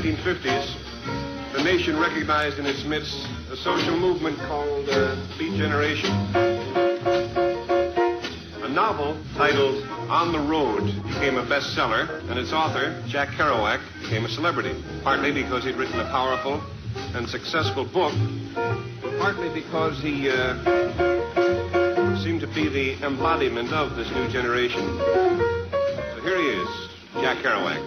1950s, the nation recognized in its midst a social movement called Beat Generation. A novel titled On the Road became a bestseller, and its author, Jack Kerouac, became a celebrity, partly because he'd written a powerful and successful book, partly because he seemed to be the embodiment of this new generation. So here he is, Jack Kerouac.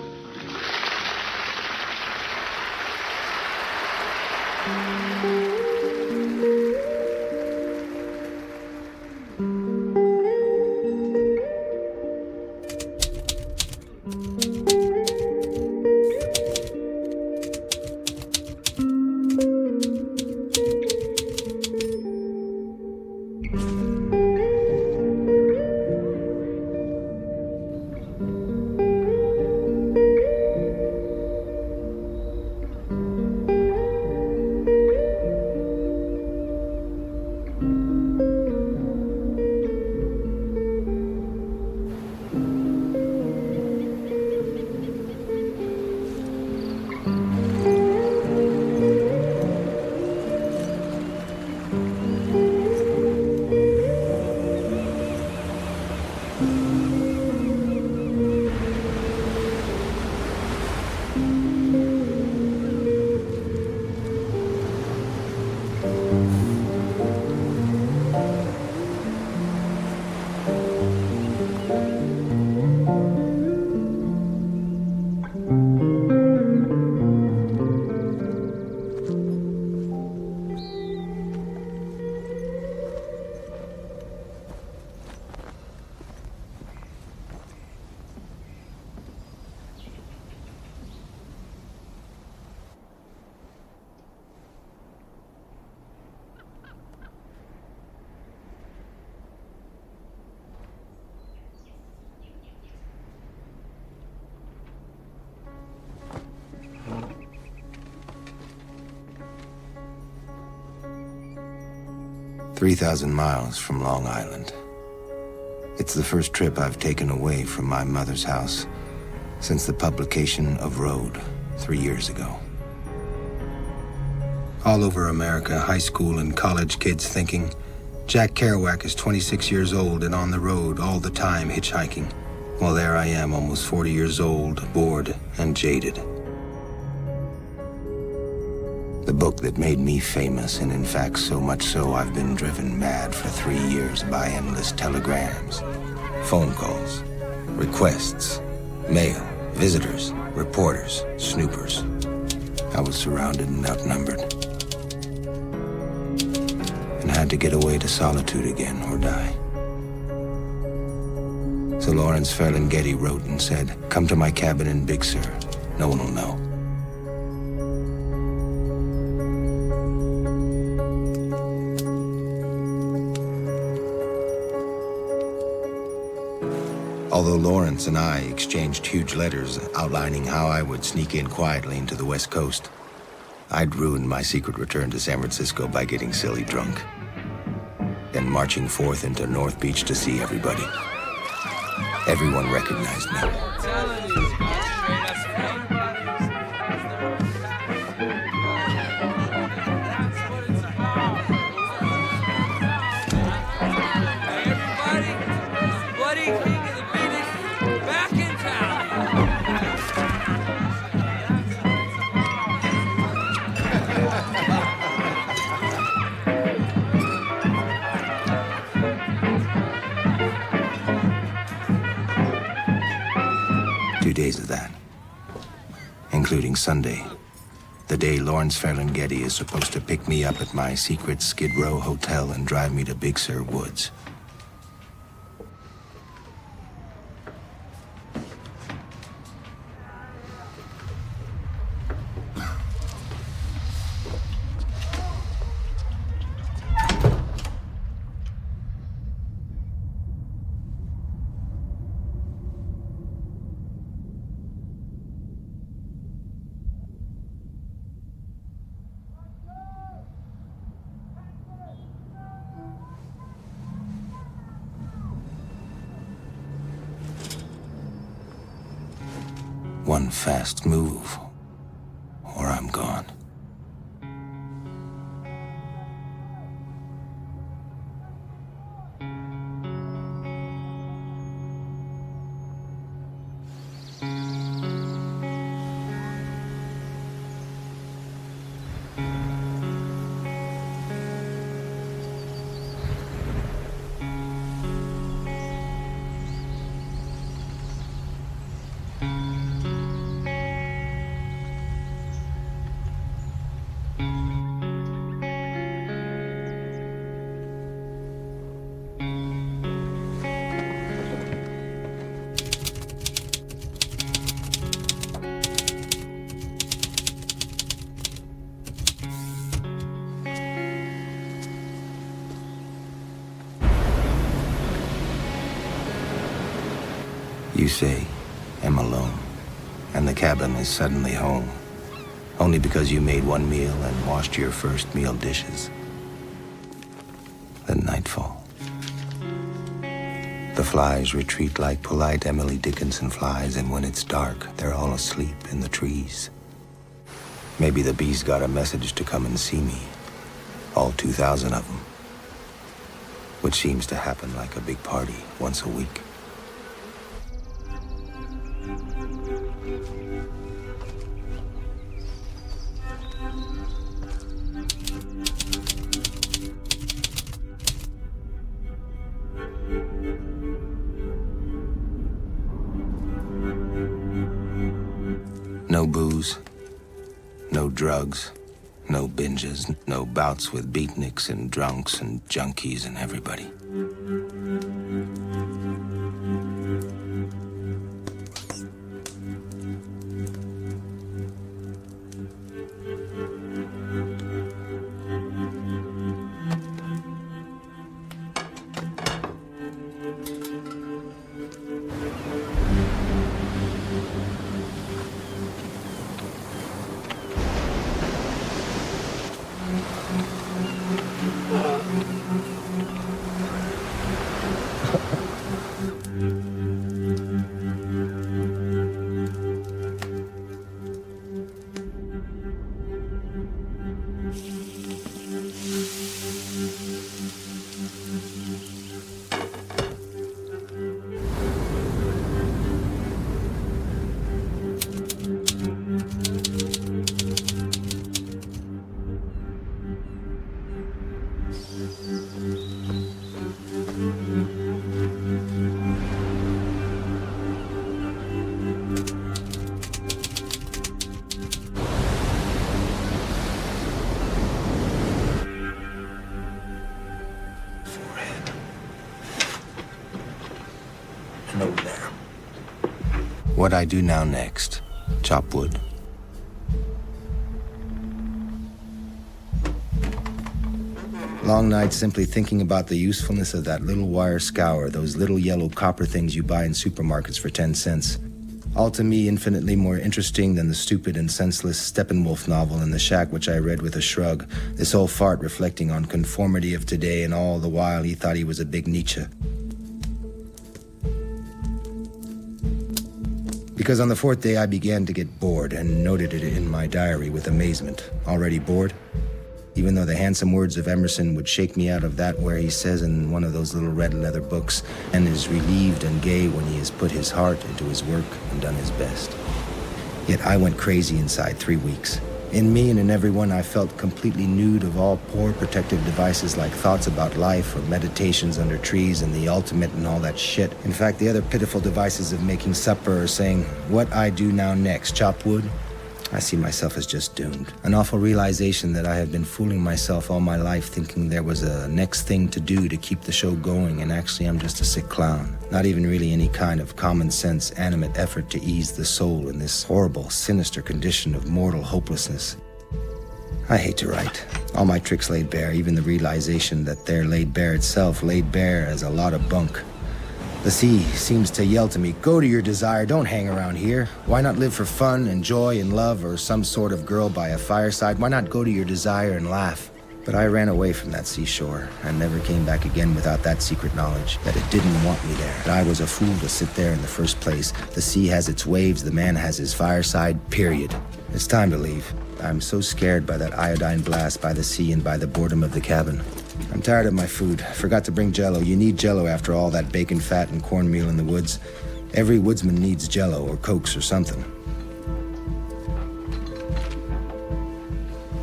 "3,000 miles from Long Island. It's the first trip I've taken away from my mother's house since the publication of Road 3 years ago. All over America, high school and college kids thinking, Jack Kerouac is 26 years old and on the road all the time hitchhiking. Well, there I am, almost 40 years old, bored and jaded. The book that made me famous, and in fact so much so I've been driven mad for 3 years by endless telegrams, phone calls, requests, mail, visitors, reporters, snoopers. I was surrounded and outnumbered, and had to get away to solitude again or die. So Lawrence Ferlinghetti wrote and said, "Come to my cabin in Big Sur. No one will know." Although Lawrence and I exchanged huge letters outlining how I would sneak in quietly into the West Coast, I'd ruined my secret return to San Francisco by getting silly drunk, then marching forth into North Beach to see everybody. Everyone recognized me. Days of that, including Sunday, the day Lawrence Ferlinghetti is supposed to pick me up at my secret Skid Row hotel and drive me to Big Sur Woods. One fast move, say, am alone, and the cabin is suddenly home, only because you made one meal and washed your first meal dishes. Then nightfall. The flies retreat like polite Emily Dickinson flies, and when it's dark, they're all asleep in the trees. Maybe the bees got a message to come and see me, all 2,000 of them, which seems to happen like a big party once a week. No booze, no drugs, no binges, no bouts with beatniks and drunks and junkies and everybody. What I do now next, chop wood. Long nights simply thinking about the usefulness of that little wire scour, those little yellow copper things you buy in supermarkets for 10 cents. All to me infinitely more interesting than the stupid and senseless Steppenwolf novel in the shack which I read with a shrug, this old fart reflecting on conformity of today, and all the while he thought he was a big Nietzsche. Because on the fourth day I began to get bored and noted it in my diary with amazement. Already bored? Even though the handsome words of Emerson would shake me out of that where he says in one of those little red leather books, and is relieved and gay when he has put his heart into his work and done his best. Yet I went crazy inside 3 weeks. In me and in everyone, I felt completely nude of all poor protective devices like thoughts about life or meditations under trees and the ultimate and all that shit. In fact, the other pitiful devices of making supper or saying, what I do now next, chop wood? I see myself as just doomed. An awful realization that I had been fooling myself all my life thinking there was a next thing to do to keep the show going, and actually I'm just a sick clown. Not even really any kind of common sense, animate effort to ease the soul in this horrible, sinister condition of mortal hopelessness. I hate to write. All my tricks laid bare, even the realization that they're laid bare itself, laid bare as a lot of bunk. The sea seems to yell to me, go to your desire, don't hang around here. Why not live for fun and joy and love or some sort of girl by a fireside? Why not go to your desire and laugh? But I ran away from that seashore and never came back again without that secret knowledge that it didn't want me there. That I was a fool to sit there in the first place. The sea has its waves, the man has his fireside, period. It's time to leave. I'm so scared by that iodine blast, by the sea, and by the boredom of the cabin. I'm tired of my food. I forgot to bring Jell-O. You need Jell-O after all that bacon fat and cornmeal in the woods. Every woodsman needs Jell-O or Cokes or something.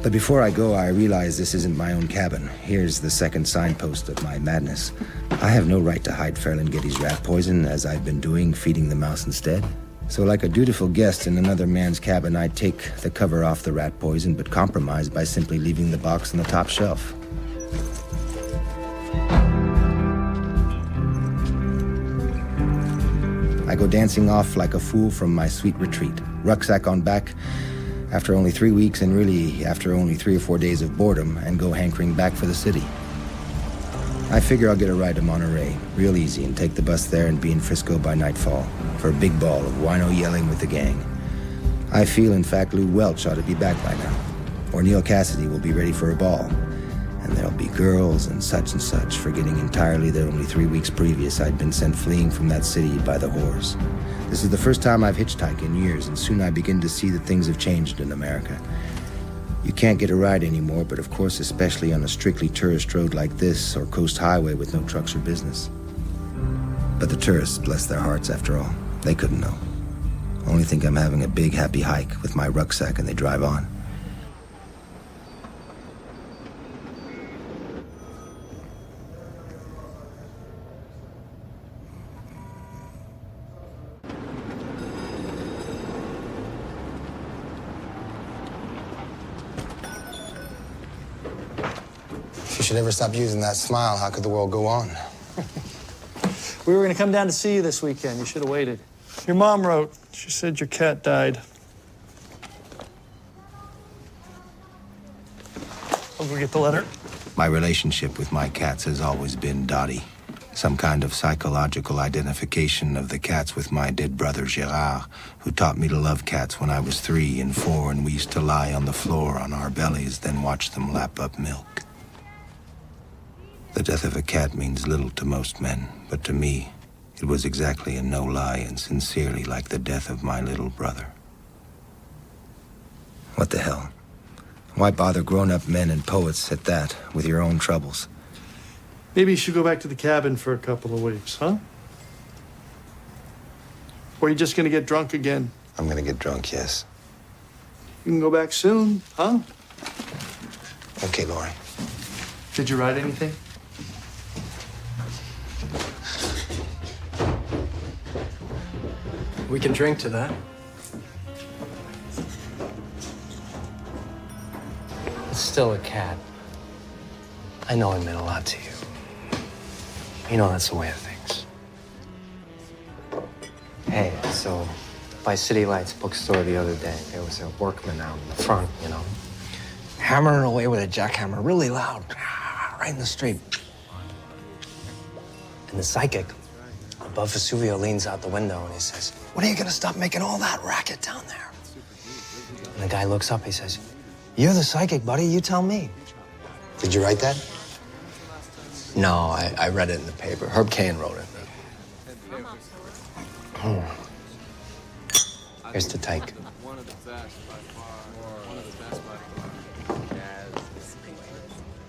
But before I go, I realize this isn't my own cabin. Here's the second signpost of my madness. I have no right to hide Ferlinghetti's rat poison, as I've been doing, feeding the mouse instead. So like a dutiful guest in another man's cabin, I take the cover off the rat poison, but compromise by simply leaving the box on the top shelf. I go dancing off like a fool from my sweet retreat, rucksack on back, after only 3 weeks and really after only 3 or 4 days of boredom, and go hankering back for the city. I figure I'll get a ride to Monterey, real easy, and take the bus there and be in Frisco by nightfall for a big ball of wino yelling with the gang. I feel, in fact, Lou Welch ought to be back by now, or Neil Cassidy will be ready for a ball, and there'll be girls and such, forgetting entirely that only 3 weeks previous I'd been sent fleeing from that city by the whores. This is the first time I've hitchhiked in years, and soon I begin to see that things have changed in America. You can't get a ride anymore, but of course, especially on a strictly tourist road like this, or coast highway with no trucks or business. But the tourists, bless their hearts after all, they couldn't know. Only think I'm having a big happy hike with my rucksack and they drive on. If you should ever stop using that smile, how could the world go on? We were going to come down to see you this weekend. You should have waited. Your mom wrote. She said your cat died. I'll go get the letter. My relationship with my cats has always been Dottie. Some kind of psychological identification of the cats with my dead brother Gerard, who taught me to love cats when I was 3 and 4, and we used to lie on the floor on our bellies, then watch them lap up milk. The death of a cat means little to most men, but to me, it was exactly and no lie and sincerely like the death of my little brother. What the hell? Why bother grown-up men and poets at that, with your own troubles? Maybe you should go back to the cabin for a couple of weeks, huh? Or are you just going to get drunk again? I'm gonna get drunk, yes. You can go back soon, huh? Okay, Lori. Did you write anything? We can drink to that. It's still a cat. I know it meant a lot to you. You know that's the way of things. Hey, so by City Lights bookstore the other day, there was a workman out in the front, you know, hammering away with a jackhammer really loud, right in the street. And the psychic above Vesuvio leans out the window and he says, "When are you gonna stop making all that racket down there?" And the guy looks up, he says, "You're the psychic, buddy, you tell me." Did you write that? No, I read it in the paper. Herb Cain wrote it. Here's the take.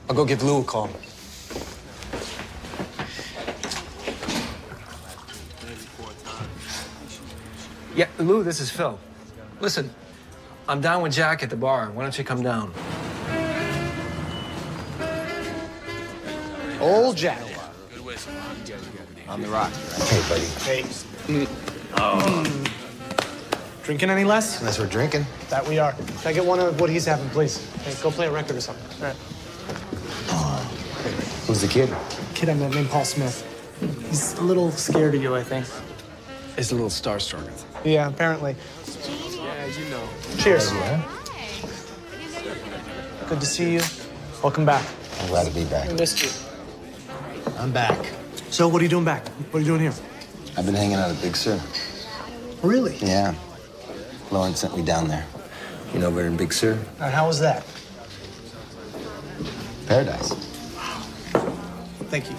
I'll go give Lou a call. Yeah, Lou, this is Phil. Listen, I'm down with Jack at the bar. Why don't you come down? Old Jack. On the rock. Hey, buddy. Hey. Drinking any less? Unless we're drinking. That we are. Can I get one of what he's having, please? Hey, go play a record or something. All right. Who's the kid? Kid I met named Paul Smith. He's a little scared of you, I think. He's a little starstruck. Yeah, apparently. Yeah, you know. Cheers. Good to see you. Welcome back. I'm glad to be back. I missed you. I'm back. So what are you doing back? What are you doing here? I've been hanging out at Big Sur. Really? Yeah. Lawrence sent me down there. You know, we're in Big Sur. And how was that? Paradise. Thank you.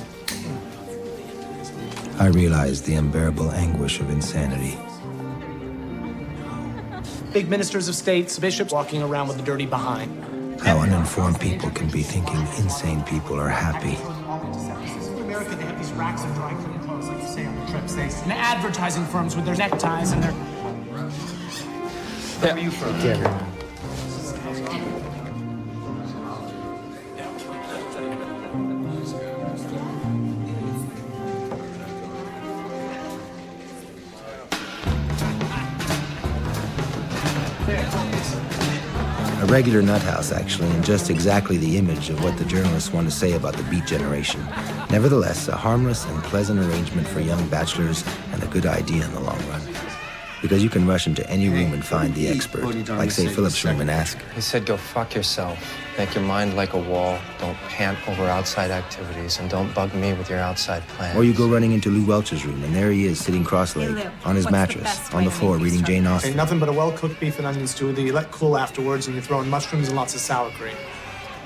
I realized the unbearable anguish of insanity. Big ministers of states, bishops walking around with a dirty behind. How uninformed people can be thinking insane people are happy. In America, they have these racks of dry clean clothes, like you say on the trips. And advertising firms with their neckties and their... Where are you from? A regular nut house, actually, and just exactly the image of what the journalists want to say about the Beat generation. Nevertheless, a harmless and pleasant arrangement for young bachelors and a good idea in the long run. Because you can rush into any room and find the expert, like say Philip's room, and ask. He said, go fuck yourself. Make your mind like a wall. Don't pant over outside activities, and don't bug me with your outside plans. Or you go running into Lou Welch's room, and there he is, sitting cross-legged, on his mattress, on the floor, reading Jane Austen. Ain't nothing but a well-cooked beef and onion stew that you let cool afterwards, and you throw in mushrooms and lots of sour cream.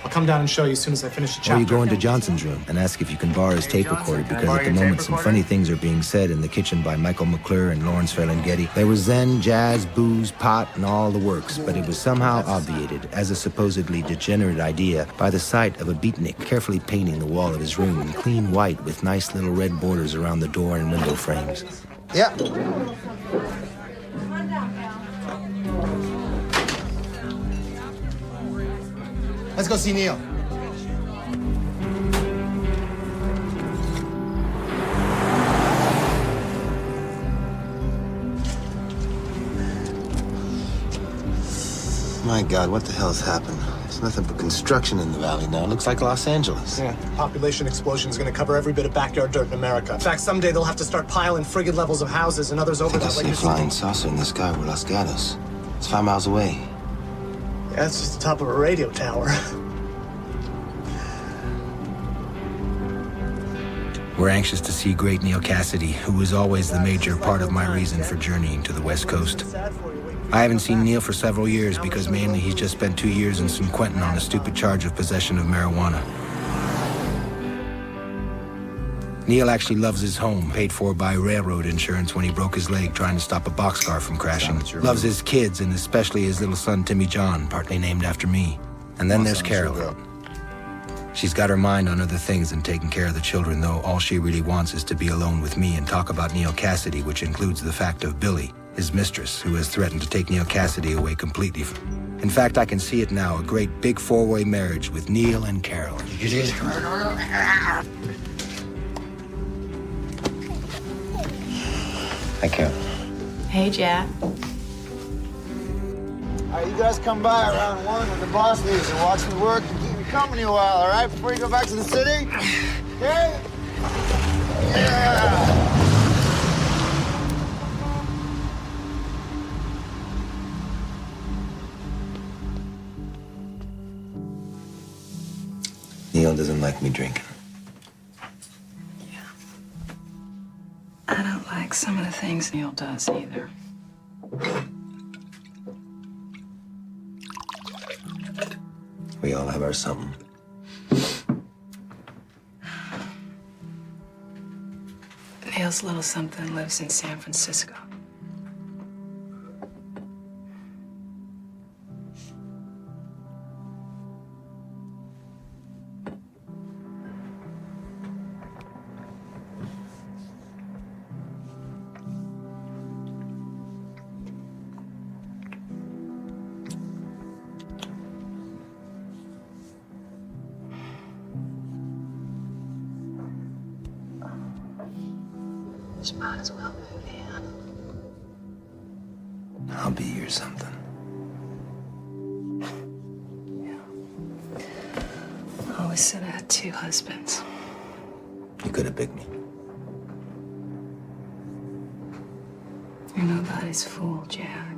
I'll come down and show you as soon as I finish the chapter. Or you go into Johnson's room and ask if you can borrow his tape recorder, because at the moment some funny things are being said in the kitchen by Michael McClure and Lawrence Ferlinghetti. There was zen, jazz, booze, pot, and all the works, but it was somehow obviated as a supposedly degenerate idea by the sight of a beatnik carefully painting the wall of his room in clean white with nice little red borders around the door and window frames. Yeah. Let's go see Neil. My God, what the hell's happened? There's nothing but construction in the valley now. It looks like Los Angeles. Yeah, population explosion is going to cover every bit of backyard dirt in America. In fact, someday they'll have to start piling frigid levels of houses and others over that. I see a flying saucer in the sky over Los Gatos. It's 5 miles away. Yeah, it's just the top of a radio tower. We're anxious to see great Neil Cassidy, who was always the major part of my reason for journeying to the West Coast. I haven't seen Neil for several years because mainly he's just spent 2 years in San Quentin on a stupid charge of possession of marijuana. Neil actually loves his home, paid for by railroad insurance when he broke his leg trying to stop a boxcar from crashing. Loves his kids, and especially his little son, Timmy John, partly named after me. And then there's Carol. She's got her mind on other things than taking care of the children, though all she really wants is to be alone with me and talk about Neil Cassidy, which includes the fact of Billy, his mistress, who has threatened to take Neil Cassidy away completely. In fact, I can see it now, a great big four-way marriage with Neil and Carol. Hi, Carol. Hey, Jack. All right, you guys come by around 1 when the boss leaves and watch me work and keep me company a while, all right, before you go back to the city? Okay? Yeah! Neil doesn't like me drinking. I don't like some of the things Neil does either. We all have our something. Neil's little something lives in San Francisco. You might as well move in. I'll be your something. I always said I had 2 husbands. You could have picked me. You're nobody's fool, Jack.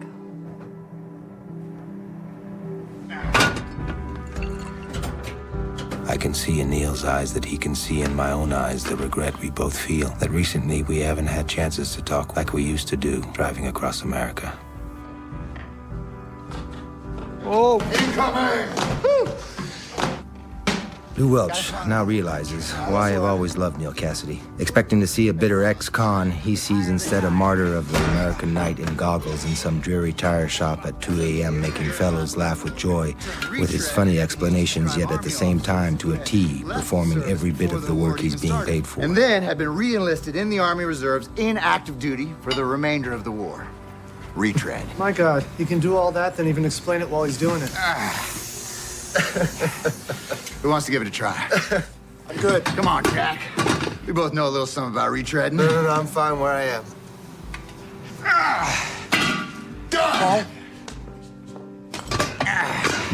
I can see in Neil's eyes that he can see in my own eyes the regret we both feel that recently we haven't had chances to talk like we used to do driving across America. Oh, incoming! Woo! Lou Welch now realizes why I've always loved Neil Cassidy. Expecting to see a bitter ex-con, he sees instead a martyr of the American night in goggles in some dreary tire shop at 2 a.m. making fellows laugh with joy, with his funny explanations, yet at the same time to a T, performing every bit of the work he's being paid for. And then had been re-enlisted in the Army Reserves in active duty for the remainder of the war. Retread. My God, he can do all that, then even explain it while he's doing it. Who wants to give it a try? I'm good. Come on, Jack. We both know a little something about retreading. No, I'm fine where I am. Done!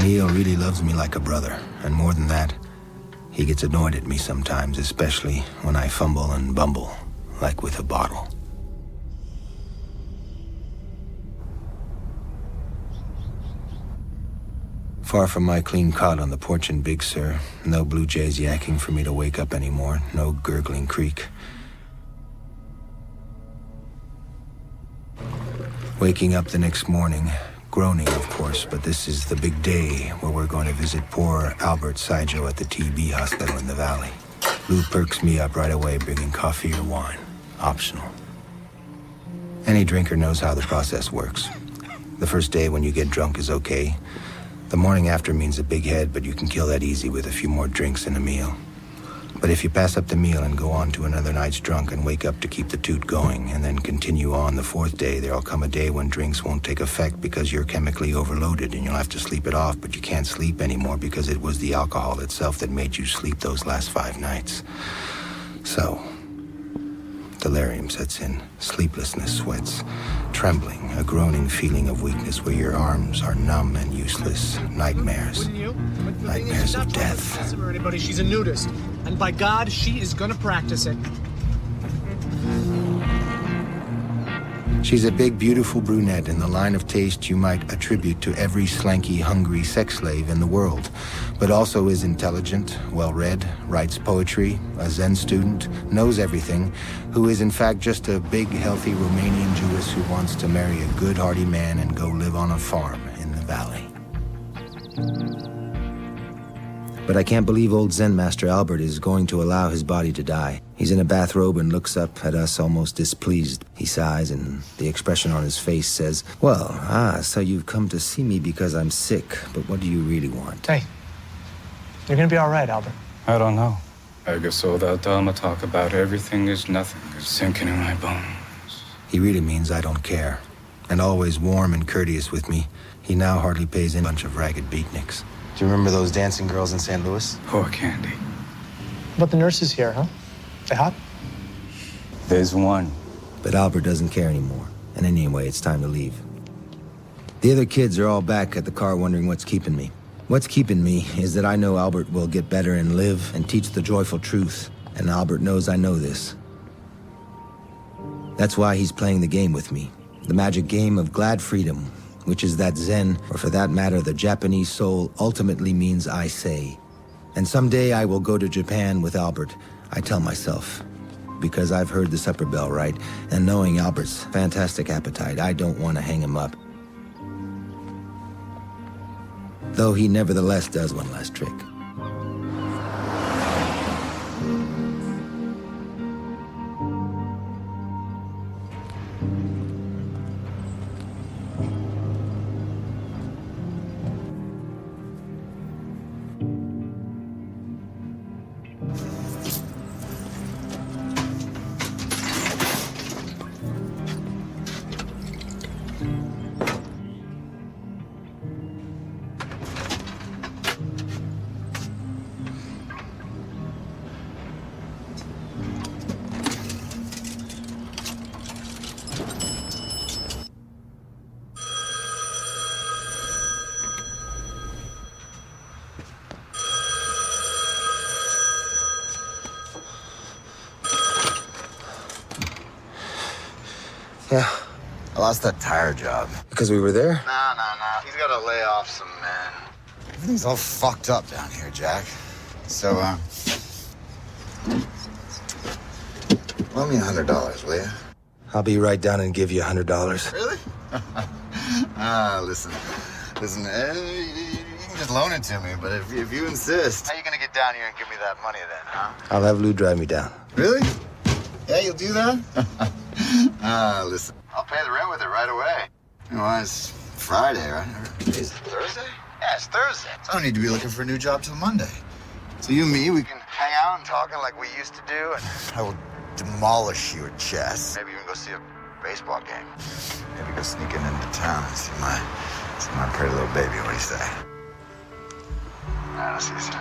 Neil really loves me like a brother, and more than that, he gets annoyed at me sometimes, especially when I fumble and bumble, like with a bottle. Far from my clean cot on the porch in Big Sur, no blue jays yakking for me to wake up anymore, no gurgling creek. Waking up the next morning, groaning of course, but this is the big day where we're going to visit poor Albert Saijo at the TB hospital in the valley. Lou perks me up right away, bringing coffee or wine, optional. Any drinker knows how the process works. The first day when you get drunk is okay. The morning after means a big head, but you can kill that easy with a few more drinks and a meal. But if you pass up the meal and go on to another night's drunk and wake up to keep the toot going, and then continue on the fourth day, there'll come a day when drinks won't take effect because you're chemically overloaded and you'll have to sleep it off, but you can't sleep anymore because it was the alcohol itself that made you sleep those last 5 nights. So, delirium sets in, sleeplessness, sweats, trembling, a groaning feeling of weakness where your arms are numb and useless, nightmares, nightmares of death. Or anybody, she's a nudist, and by God, she is gonna practice it. She's a big, beautiful brunette in the line of taste you might attribute to every slanky, hungry sex slave in the world, but also is intelligent, well-read, writes poetry, a Zen student, knows everything, who is in fact just a big, healthy Romanian Jewess who wants to marry a good, hearty man and go live on a farm in the valley. But I can't believe old Zen Master Albert is going to allow his body to die. He's in a bathrobe and looks up at us almost displeased. He sighs and the expression on his face says, "Well, so you've come to see me because I'm sick, but what do you really want?" Hey, you're gonna be all right, Albert. I don't know. I guess all that Dharma talk about everything is nothing is sinking in my bones. He really means I don't care. And always warm and courteous with me, he now hardly pays in a bunch of ragged beatniks. Do you remember those dancing girls in St. Louis? Poor Candy. How about the nurses here, huh? They hot? There's one. But Albert doesn't care anymore. And anyway, it's time to leave. The other kids are all back at the car wondering what's keeping me. What's keeping me is that I know Albert will get better and live and teach the joyful truth. And Albert knows I know this. That's why he's playing the game with me. The magic game of glad freedom, which is that Zen, or for that matter, the Japanese soul, ultimately means I say. And someday I will go to Japan with Albert, I tell myself. Because I've heard the supper bell, right? And knowing Albert's fantastic appetite, I don't want to hang him up. Though he nevertheless does one last trick. Yeah, I lost that tire job. Because we were there? No. He's got to lay off some men. Everything's all fucked up down here, Jack. So, loan me $100, will you? I'll be right down and give you $100. Really? Listen, you can just loan it to me, but if you insist. How you gonna get down here and give me that money then, huh? I'll have Lou drive me down. Really? Yeah, you'll do that? Listen, I'll pay the rent with it right away. You know, it's Friday, right? Is it Thursday? Yeah, it's Thursday. So I don't need to be looking for a new job till Monday. So you and me, we can hang out and talking like we used to do, and I will demolish you at chess. Maybe even go see a baseball game. Maybe go sneaking into town and see my pretty little baby. What do you say? All right, I'll see you soon.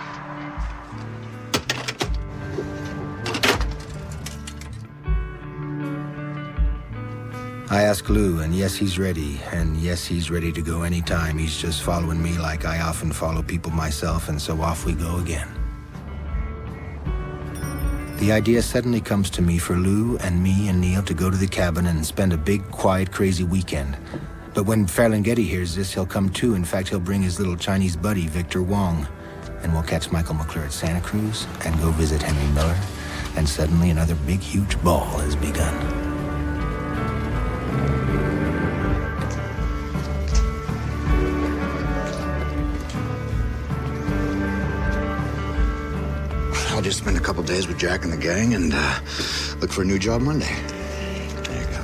I ask Lou, and yes, he's ready. And yes, he's ready to go anytime. He's just following me like I often follow people myself, and so off we go again. The idea suddenly comes to me for Lou and me and Neil to go to the cabin and spend a big, quiet, crazy weekend. But when Ferlinghetti hears this, he'll come too. In fact, he'll bring his little Chinese buddy, Victor Wong. And we'll catch Michael McClure at Santa Cruz and go visit Henry Miller. And suddenly another big, huge ball has begun. I'll just spend a couple days with Jack and the gang and look for a new job Monday. There you go.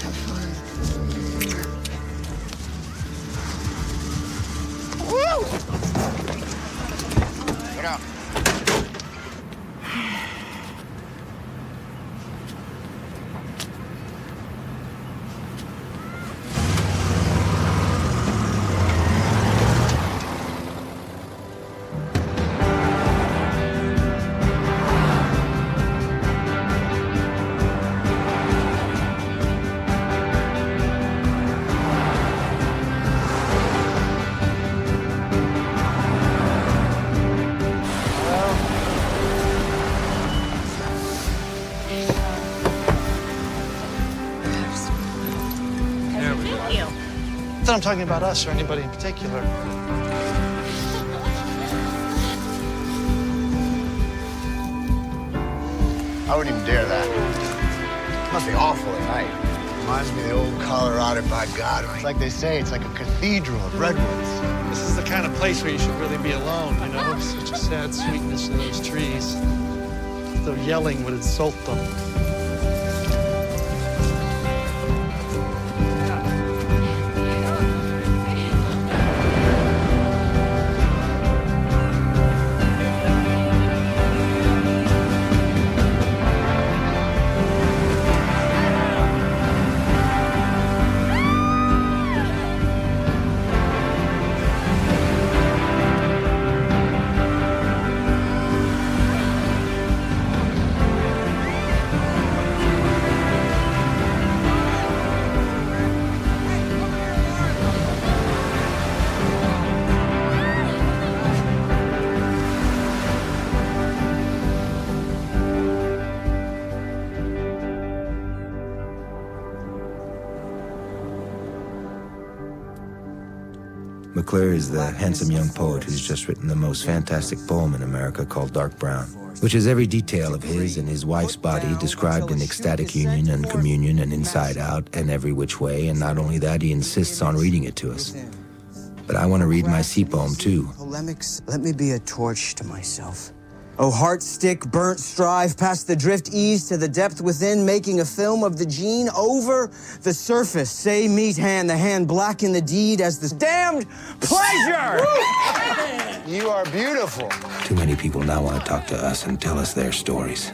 Have fun. Woo! Get out. I'm talking about us or anybody in particular. I wouldn't even dare that. It must be awful at night. Reminds me of the old Colorado, by God. It's like they say, it's like a cathedral of redwoods. This is the kind of place where you should really be alone, you know? Such a sad sweetness in those trees. Though yelling would insult them. McClure is the handsome young poet who's just written the most fantastic poem in America called Dark Brown, which has every detail of his and his wife's body described in ecstatic union and communion and inside out and every which way. And not only that, he insists on reading it to us. But I want to read my sea poem too. Polemics, let me be a torch to myself. Oh, heart stick, burnt strive past the drift ease to the depth within, making a film of the gene over the surface. Say meet hand, the hand black in the deed as the damned pleasure! You are beautiful. Too many people now want to talk to us and tell us their stories.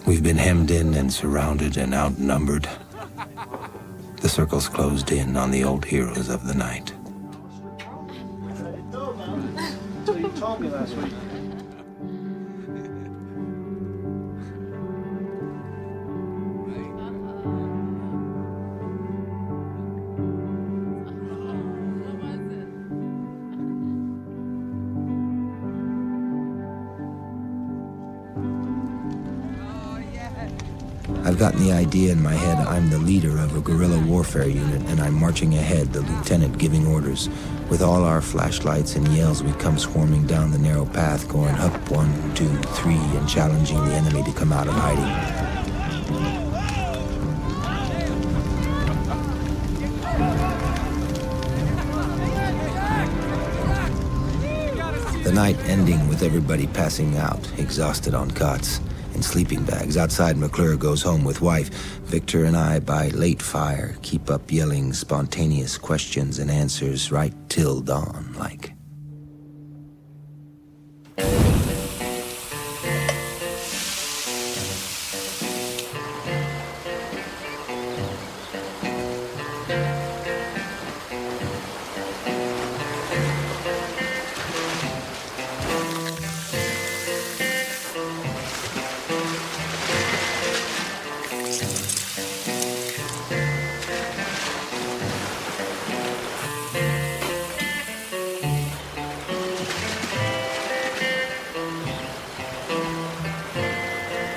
We've been hemmed in and surrounded and outnumbered. The circle's closed in on the old heroes of the night. You told me last week. I've gotten the idea in my head. I'm the leader of a guerrilla warfare unit, and I'm marching ahead, the lieutenant giving orders. With all our flashlights and yells, we come swarming down the narrow path, going up 1, 2, 3, and challenging the enemy to come out of hiding. The night ending with everybody passing out, exhausted on cots. In sleeping bags. Outside, McClure goes home with wife. Victor and I, by late fire, keep up yelling spontaneous questions and answers right till dawn, like.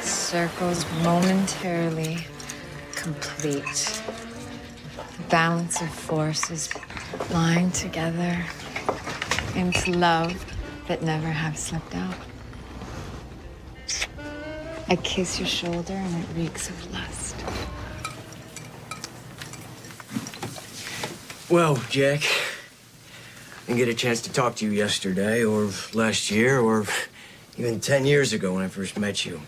Circles momentarily complete. The balance of forces lying together into love that never have slipped out. I kiss your shoulder and it reeks of lust. Well, Jack, I didn't get a chance to talk to you yesterday or last year or even 10 years ago when I first met you.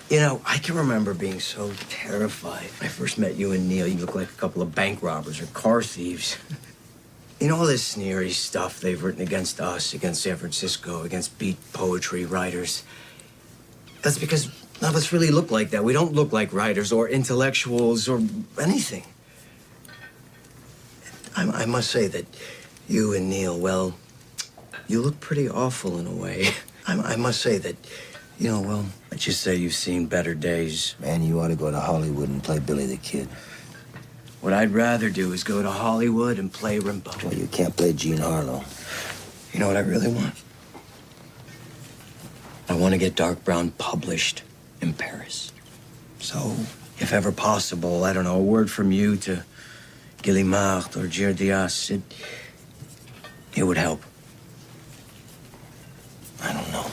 You know, I can remember being so terrified when I first met you and Neil. You looked like a couple of bank robbers or car thieves. You know, all this sneery stuff they've written against us, against San Francisco, against beat poetry writers. That's because none of us really look like that. We don't look like writers or intellectuals or anything. I must say that you and Neil, well, you look pretty awful in a way. I must say that, you know, well, let's just say you've seen better days. Man, you ought to go to Hollywood and play Billy the Kid. What I'd rather do is go to Hollywood and play Rimbaud. Well, you can't play Gene Harlow. You know what I really want? I want to get Dark Brown published in Paris. So, if ever possible, I don't know, a word from you to Guillemard or Gir Dias, it would help. I don't know.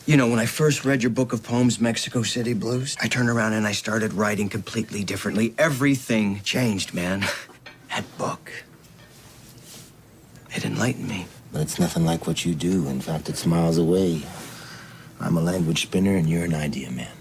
You know, when I first read your book of poems, Mexico City Blues, I turned around and I started writing completely differently. Everything changed, man. That book, it enlightened me. But it's nothing like what you do. In fact, it's miles away. I'm a language spinner and you're an idea man.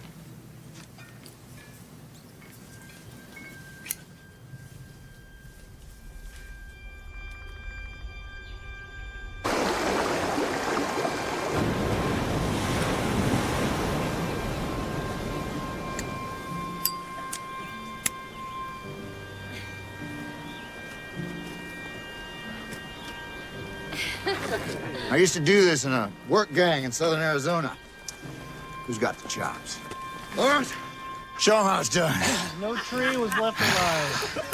I used to do this in a work gang in southern Arizona. Who's got the chops? Lawrence, show 'em how it's done. No tree was left alive.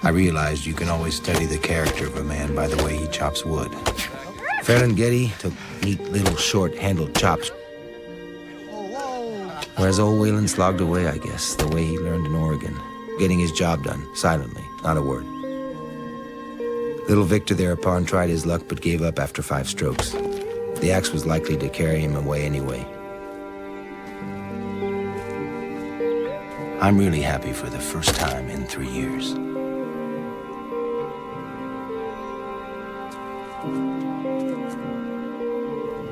I realized you can always study the character of a man by the way he chops wood. Ferlinghetti took neat little short-handled chops, whereas old Whalen slogged away, I guess, the way he learned in Oregon, getting his job done, silently, not a word. Little Victor thereupon tried his luck but gave up after 5 strokes. The axe was likely to carry him away anyway. I'm really happy for the first time in 3 years.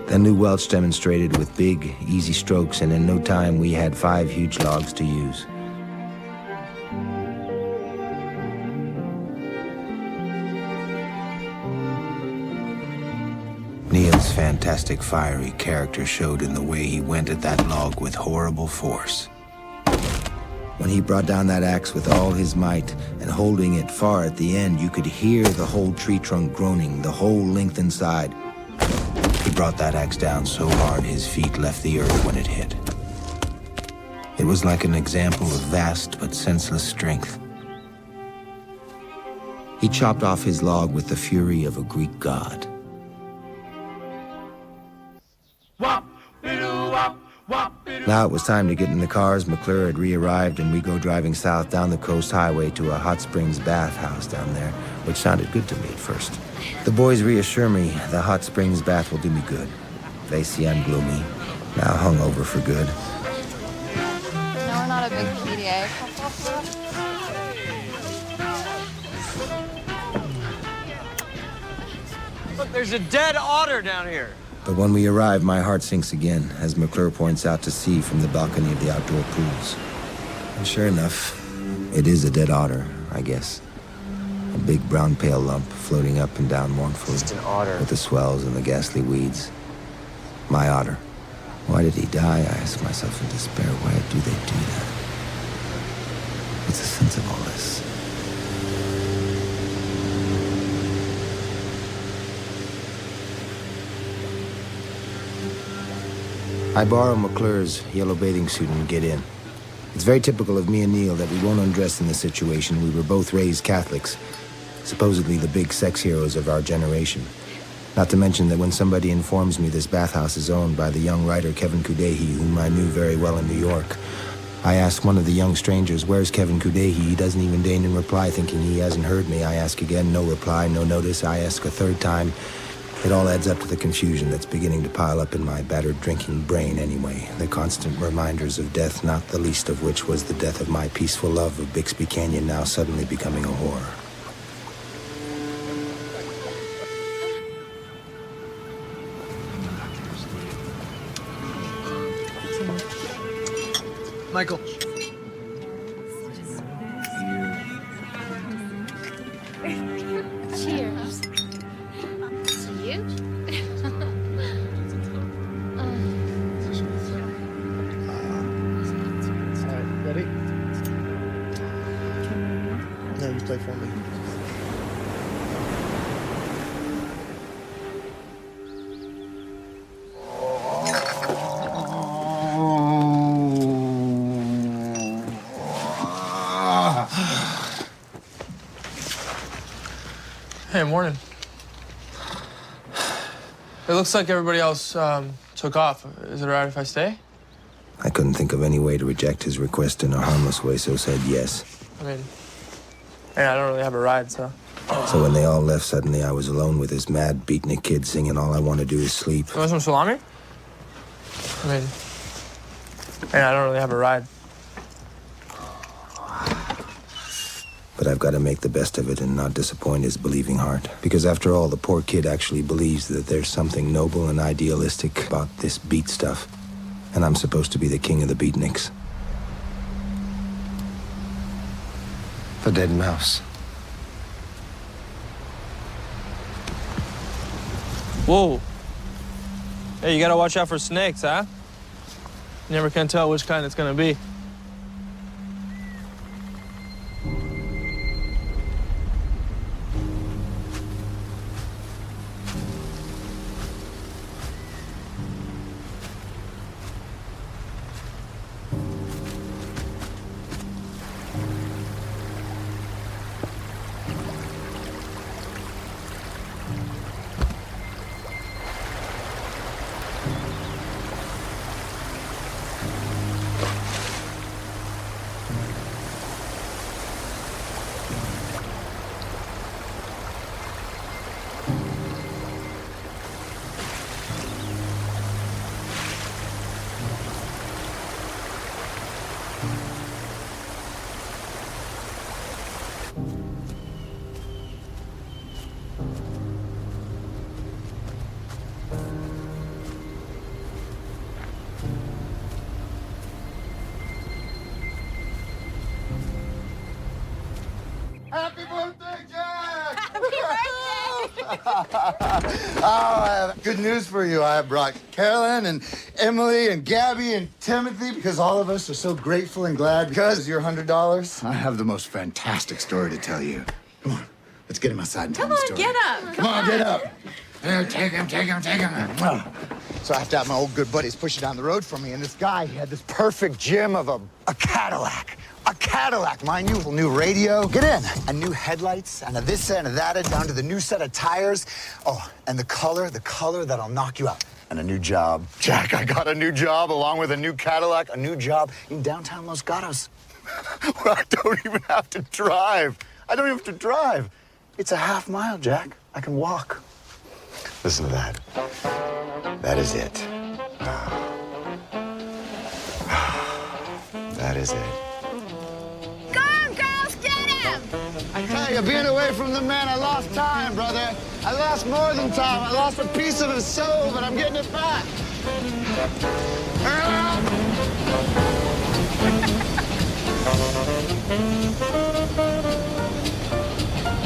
Then Lou Welch demonstrated with big, easy strokes, and in no time we had 5 huge logs to use. Neil's fantastic fiery character showed in the way he went at that log with horrible force. When he brought down that axe with all his might and holding it far at the end, you could hear the whole tree trunk groaning, the whole length inside. He brought that axe down so hard his feet left the earth when it hit. It was like an example of vast but senseless strength. He chopped off his log with the fury of a Greek god. Now it was time to get in the cars. McClure had re-arrived, and we go driving south down the coast highway to a hot springs bathhouse down there, which sounded good to me at first. The boys reassure me the hot springs bath will do me good. They see I'm gloomy, now hungover for good. No, we're not a big PDA couple. Look, there's a dead otter down here. But when we arrive, my heart sinks again, as McClure points out to sea from the balcony of the outdoor pools. And sure enough, it is a dead otter, I guess. A big brown pale lump floating up and down mournfully. Just an otter. With the swells and the ghastly weeds. My otter. Why did he die? I ask myself in despair. Why do they do that? What's the sense of all this? I borrow McClure's yellow bathing suit and get in. It's very typical of me and Neil that we won't undress in this situation. We were both raised Catholics, supposedly the big sex heroes of our generation. Not to mention that when somebody informs me this bathhouse is owned by the young writer Kevin Kudehi, whom I knew very well in New York, I ask one of the young strangers, where's Kevin Kudehi? He doesn't even deign in reply, thinking he hasn't heard me. I ask again, no reply, no notice. I ask a third time. It all adds up to the confusion that's beginning to pile up in my battered drinking brain anyway. The constant reminders of death, not the least of which was the death of my peaceful love of Bixby Canyon, now suddenly becoming a horror. Michael. Cheers. To you? All right, ready? No, you play for me. Hey, morning. It looks like everybody else took off. Is it all right if I stay? I couldn't think of any way to reject his request in a harmless way, so said yes. I mean, hey, I don't really have a ride, so. So when they all left, suddenly I was alone with this mad beatnik kid singing All I Want to Do Is Sleep. You want some salami? I mean, hey, I don't really have a ride. But I've got to make the best of it and not disappoint his believing heart. Because after all, the poor kid actually believes that there's something noble and idealistic about this beat stuff. And I'm supposed to be the king of the beatniks. The dead mouse. Whoa. Hey, you gotta watch out for snakes, huh? You never can tell which kind it's gonna be. Happy birthday, Jack! Happy birthday! Oh, I have good news for you. I brought Carolyn and Emily and Gabby and Timothy because all of us are so grateful and glad because your $100. I have the most fantastic story to tell you. Come on, let's get him outside and tell him the story. Get up. Come on, get up. Here, take him. So I have to have my old good buddies push it down the road for me, and this guy, he had this perfect gem of a Cadillac. A Cadillac, mind you, a new radio. Get in. And new headlights, and a this and a that, down to the new set of tires. Oh, and the color that'll knock you out. And a new job. Jack, I got a new job along with a new Cadillac, a new job in downtown Los Gatos. Where I don't even have to drive. It's a half mile, Jack. I can walk. Listen to that. That is it. That is it. Go on, girls, get him! I tell you, being away from the man, I lost time, brother. I lost more than time. I lost a piece of his soul, but I'm getting it back.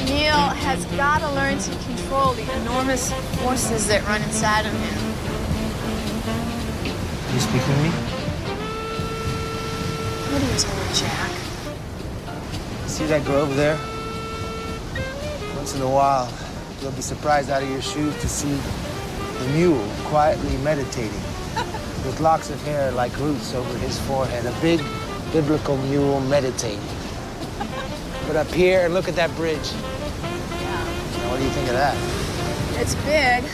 Neil has got to learn to control the enormous forces that run inside of him. You speaking to me? What are you doing, Jack? See that grove there? Once in a while, you'll be surprised out of your shoes to see the mule quietly meditating with locks of hair like roots over his forehead. A big biblical mule meditating. But up here and look at that bridge. Yeah. Now, what do you think of that? It's big.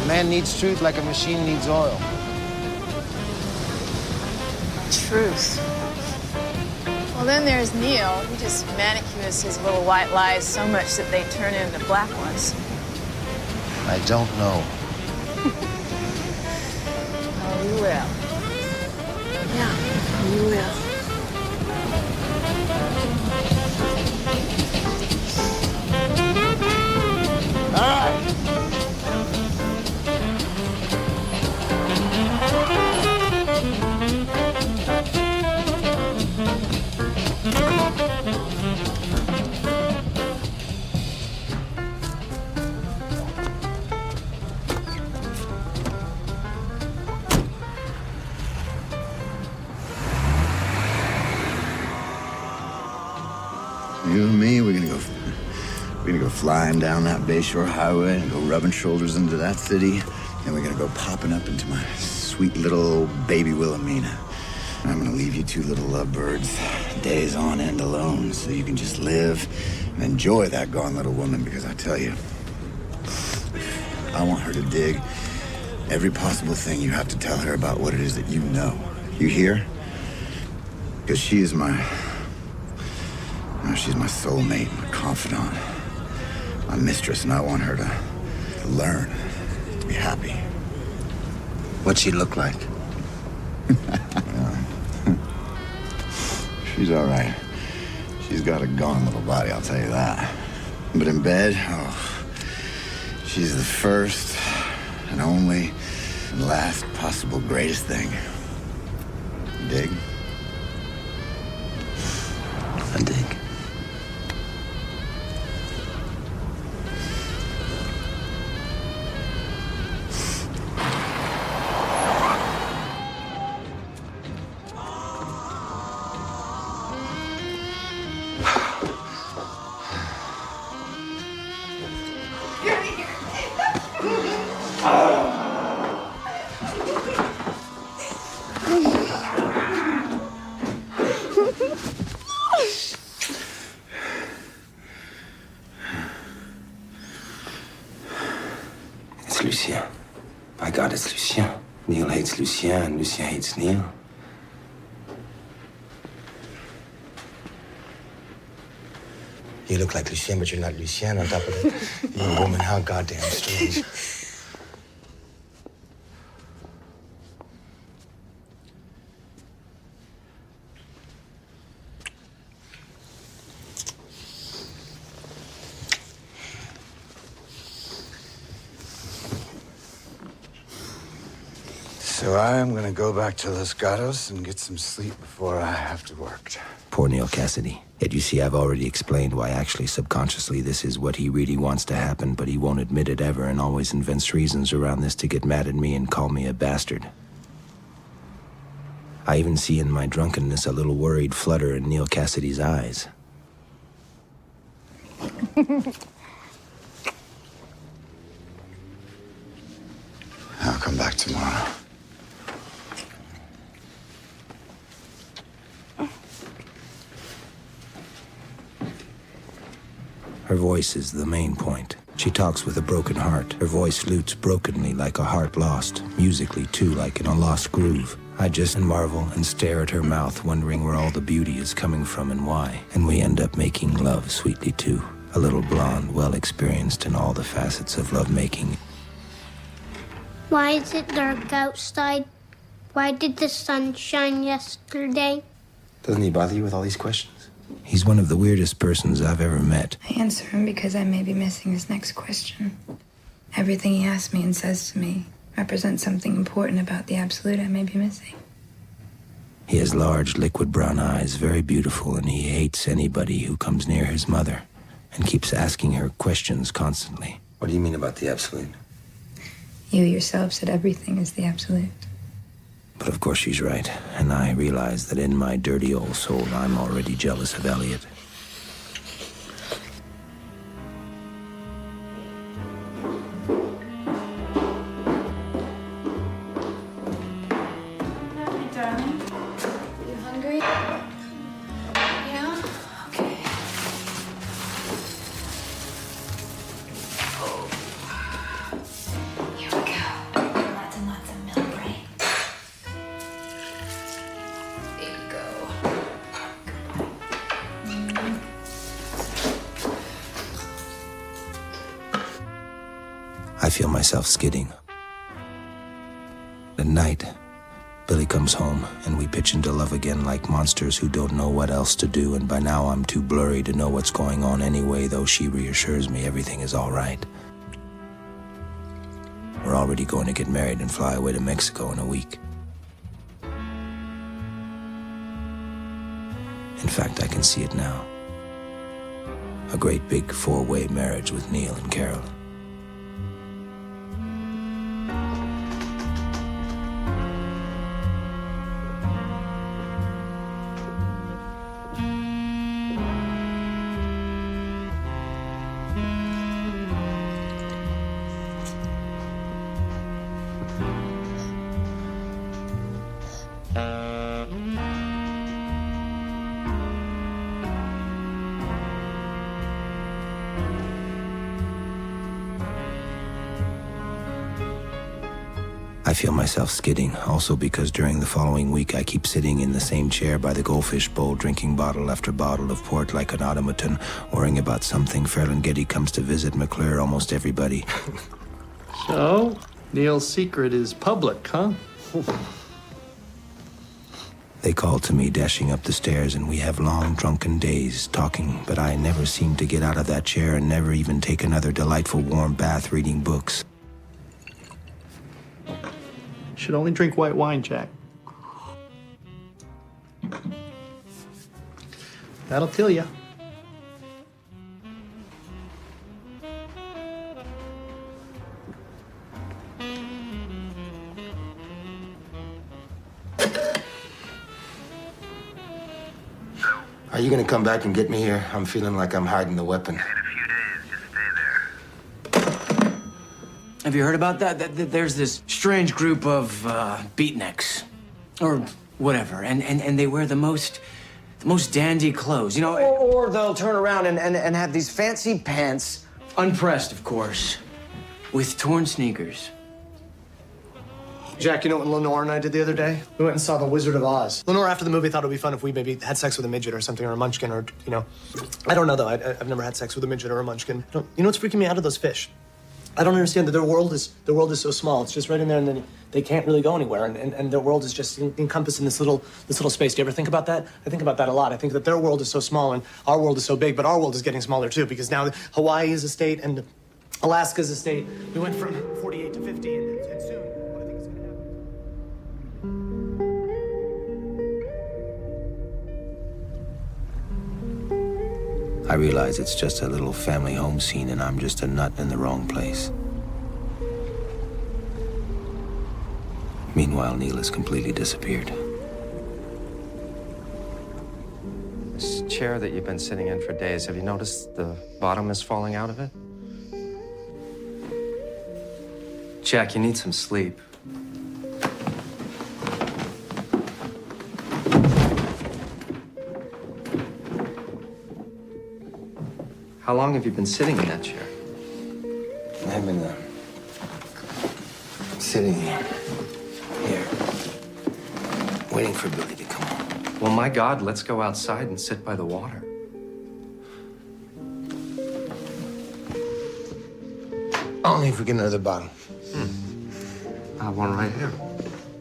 A man needs truth like a machine needs oil. truth. Well, then there's Neil. He just manicures his little white lies so much that they turn into black ones. I don't know. Oh, you will. Yeah, you will. All right. You and me, we're gonna go flying down that Bayshore Highway and go rubbing shoulders into that city. And we're gonna go popping up into my sweet little baby Wilhelmina. And I'm gonna leave you two little lovebirds days on end alone so you can just live and enjoy that gone little woman, because I tell you, I want her to dig every possible thing you have to tell her about what it is that you know. You hear? Because she's my soulmate, my confidant, my mistress, and I want her to learn, to be happy. What'd she look like? She's all right. She's got a gone little body, I'll tell you that. But in bed, oh, she's the first and only and last possible greatest thing. Dig? I dig. It's Lucien. By God, it's Lucien. Neil hates Lucien, and Lucien hates Neil. You look like Lucien, but you're not Lucien. On top of that, you're a woman. How goddamn strange. So I'm gonna go back to Los Gatos and get some sleep before I have to work. Poor Neil Cassidy. Yet you see, I've already explained why actually subconsciously this is what he really wants to happen, but he won't admit it ever and always invents reasons around this to get mad at me and call me a bastard. I even see in my drunkenness a little worried flutter in Neil Cassidy's eyes. I'll come back tomorrow. Her voice is the main point. She talks with a broken heart. Her voice lutes brokenly like a heart lost, musically too like in a lost groove. I just marvel and stare at her mouth, wondering where all the beauty is coming from and why. And we end up making love sweetly too. A little blonde, well experienced in all the facets of lovemaking. Why is it dark outside? Why did the sun shine yesterday? Doesn't he bother you with all these questions? He's one of the weirdest persons I've ever met. I answer him because I may be missing his next question. Everything he asks me and says to me represents something important about the absolute I may be missing. He has large, liquid brown eyes, very beautiful, and he hates anybody who comes near his mother and keeps asking her questions constantly. What do you mean about the absolute? You yourself said everything is the absolute. But of course she's right, and I realize that in my dirty old soul, I'm already jealous of Elliot. Hey, darling. You hungry? Yeah? Okay. Here we go. Lots and lots of milk, right? feel myself skidding. At night, Billy comes home, and we pitch into love again like monsters who don't know what else to do, and by now I'm too blurry to know what's going on anyway, though she reassures me everything is all right. We're already going to get married and fly away to Mexico in a week. In fact, I can see it now. A great big four-way marriage with Neil and Carol. I feel myself skidding, also because during the following week I keep sitting in the same chair by the goldfish bowl, drinking bottle after bottle of port like an automaton, worrying about something. Ferlinghetti comes to visit McClure, almost everybody. So, Neil's secret is public, huh? They call to me, dashing up the stairs, and we have long, drunken days talking, but I never seem to get out of that chair and never even take another delightful warm bath reading books. Should only drink white wine, Jack. That'll kill you. Are you gonna come back and get me here? I'm feeling like I'm hiding the weapon. Have you heard about that? There's this strange group of beatniks, or whatever, and they wear the most dandy clothes, you know. Or they'll turn around and have these fancy pants, unpressed, of course, with torn sneakers. Jack, you know what Lenore and I did the other day? We went and saw The Wizard of Oz. Lenore, after the movie, thought it would be fun if we maybe had sex with a midget or something, or a munchkin, or, you know. I don't know, though. I've never had sex with a midget or a munchkin. You know what's freaking me out of those fish? I don't understand that their world is so small. It's just right in there, and then they can't really go anywhere, and their world is just encompassed in this little space. Do you ever think about that? I think about that a lot. I think that their world is so small and our world is so big, but our world is getting smaller too, because now Hawaii is a state and Alaska is a state. We went from 48 to 50, and soon what I think is going to happen. I realize it's just a little family home scene and I'm just a nut in the wrong place. Meanwhile, Neil has completely disappeared. This chair that you've been sitting in for days, have you noticed the bottom is falling out of it? Jack, you need some sleep. How long have you been sitting in that chair? I've been sitting here, waiting for Billy to come home. Well, my God, let's go outside and sit by the water. Only if we get another bottle. I have one right here.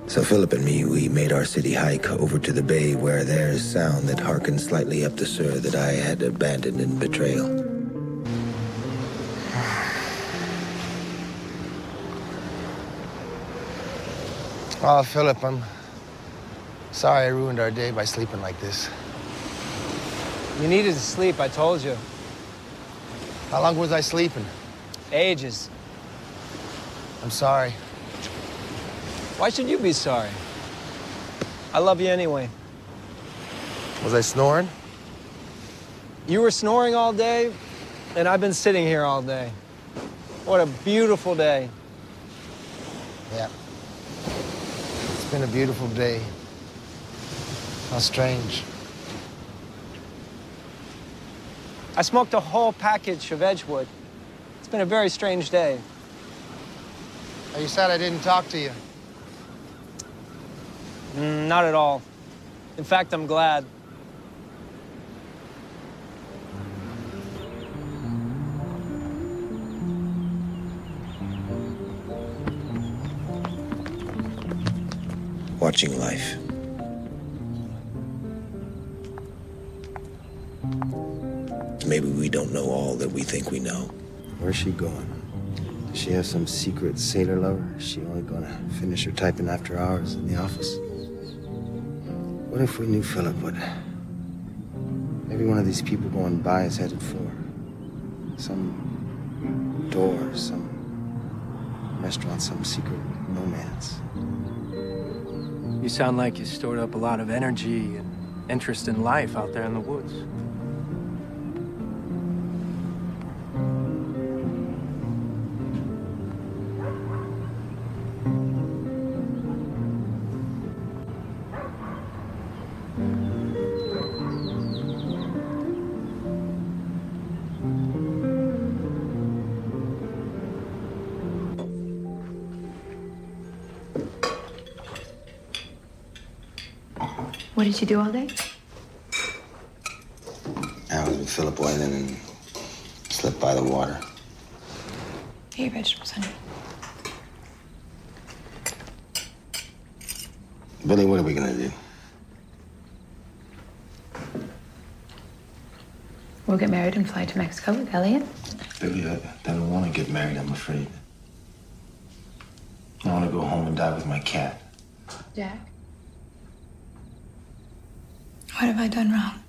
So Philip and me, we made our city hike over to the bay where there's sound that harkens slightly up the Sur that I had abandoned in betrayal. Oh, Philip, I'm sorry I ruined our day by sleeping like this. You needed to sleep, I told you. How long was I sleeping? Ages. I'm sorry. Why should you be sorry? I love you anyway. Was I snoring? You were snoring all day, and I've been sitting here all day. What a beautiful day. Yeah. It's been a beautiful day. How strange. I smoked a whole package of Edgewood. It's been a very strange day. Are you sad I didn't talk to you? Not at all. In fact, I'm glad. watching life. Maybe we don't know all that we think we know. Where's she going? Does she have some secret sailor lover? Is she only gonna finish her typing after hours in the office? What if we knew Philip would... Maybe one of these people going by is headed for some door, some restaurant, some secret romance. You sound like you stored up a lot of energy and interest in life out there in the woods. What did you do all day? I was with Philip Whalen and slept by the water. Get your vegetables, honey. Billy, what are we gonna do? We'll get married and fly to Mexico with Elliot. Billy, I don't want to get married, I'm afraid. I want to go home and die with my cat. Jack? What have I done wrong?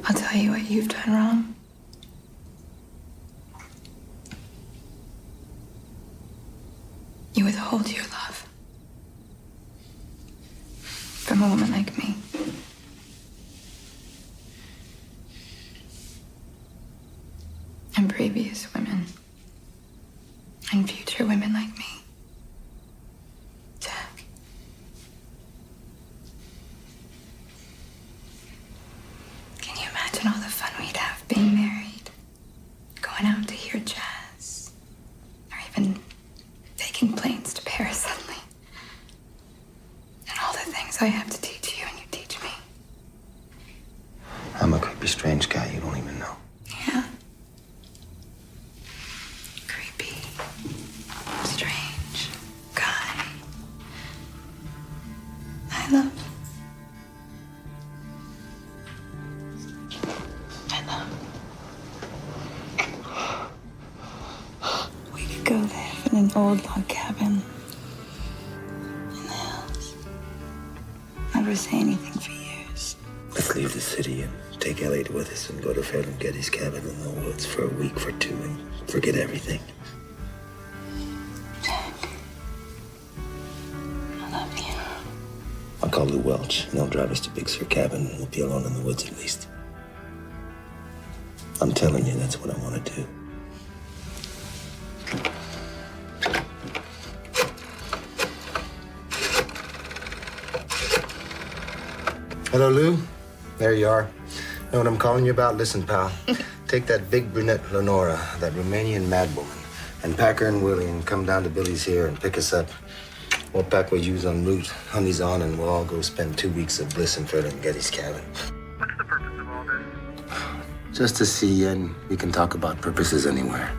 I'll tell you what you've done wrong. You withhold your love from a woman like me. And previous women. And future women like me. Jack. Can you imagine all the fun we'd have being married? Going out to hear jazz. Or even taking planes to Paris suddenly. And all the things I have to teach you and you teach me. I'm a creepy, strange guy you don't even know. Yeah. Creepy. Strange. Guy. I love. We could go live in an old log cabin. In the hills. Never say anything for years. Let's leave the city and take Elliot with us and go to Ferlinghetti's cabin in the woods for a week, for two, and forget everything. Jack. I love you. I'll call Lou Welch, and he'll drive us to Big Sur cabin, and we'll be alone in the woods at least. I'm telling you, that's what I want to do. Hello, Lou. There you are. Know what I'm calling you about? Listen, pal. Take that big brunette Lenora, that Romanian madwoman, and pack her and Willie and come down to Billy's here and pick us up. We'll pack what you's en route, honey's on, and we'll all go spend 2 weeks of bliss in Ferlinghetti's cabin. What's the purpose of all this? Just to see you, and we can talk about purposes anywhere.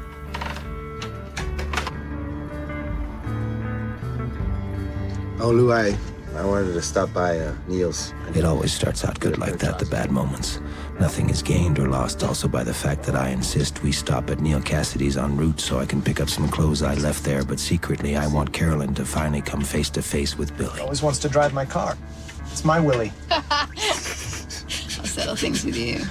Oh, Lou, I wanted to stop by Neil's. It always starts out good like that, the bad moments. Nothing is gained or lost also by the fact that I insist we stop at Neil Cassidy's en route so I can pick up some clothes I left there, but secretly I want Carolyn to finally come face to face with Billy. He always wants to drive my car. It's my Willie. I'll settle things with you.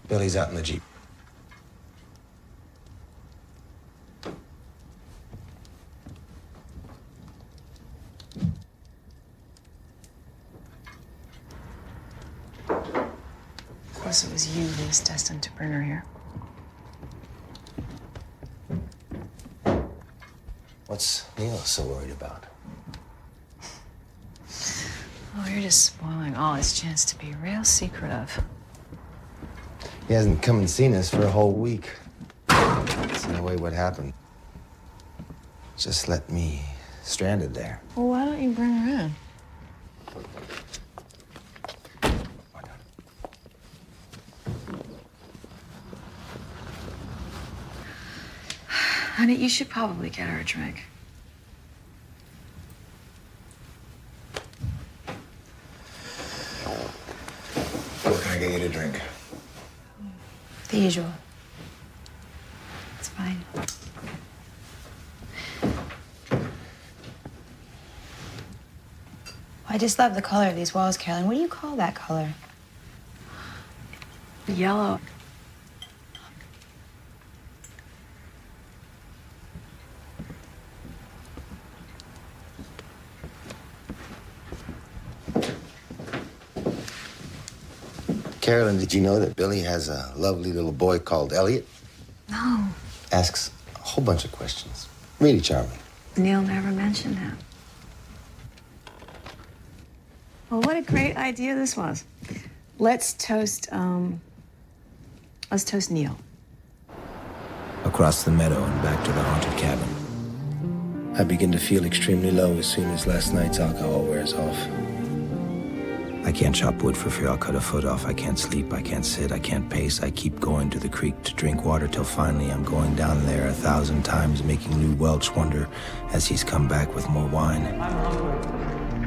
Billy's out in the Jeep. Of course, it was you who was destined to bring her here. What's Neil so worried about? Oh, you're just spoiling all his chance to be real secretive. He hasn't come and seen us for a whole week. That's in a way what happened. Just let me stranded there. Well, why don't you bring her in? Honey, you should probably get her a drink. What can I get you to drink? The usual. It's fine. I just love the color of these walls, Carolyn. What do you call that color? Yellow. Carolyn, did you know that Billy has a lovely little boy called Elliot? No. Asks a whole bunch of questions. Really charming. Neil never mentioned that. Well, what a great idea this was. Let's toast Neil. Across the meadow and back to the haunted cabin. I begin to feel extremely low as soon as last night's alcohol wears off. I can't chop wood for fear I'll cut a foot off. I can't sleep, I can't sit, I can't pace. I keep going to the creek to drink water till finally I'm going down there 1,000 times, making Lou Welch wonder as he's come back with more wine. I'm hungry.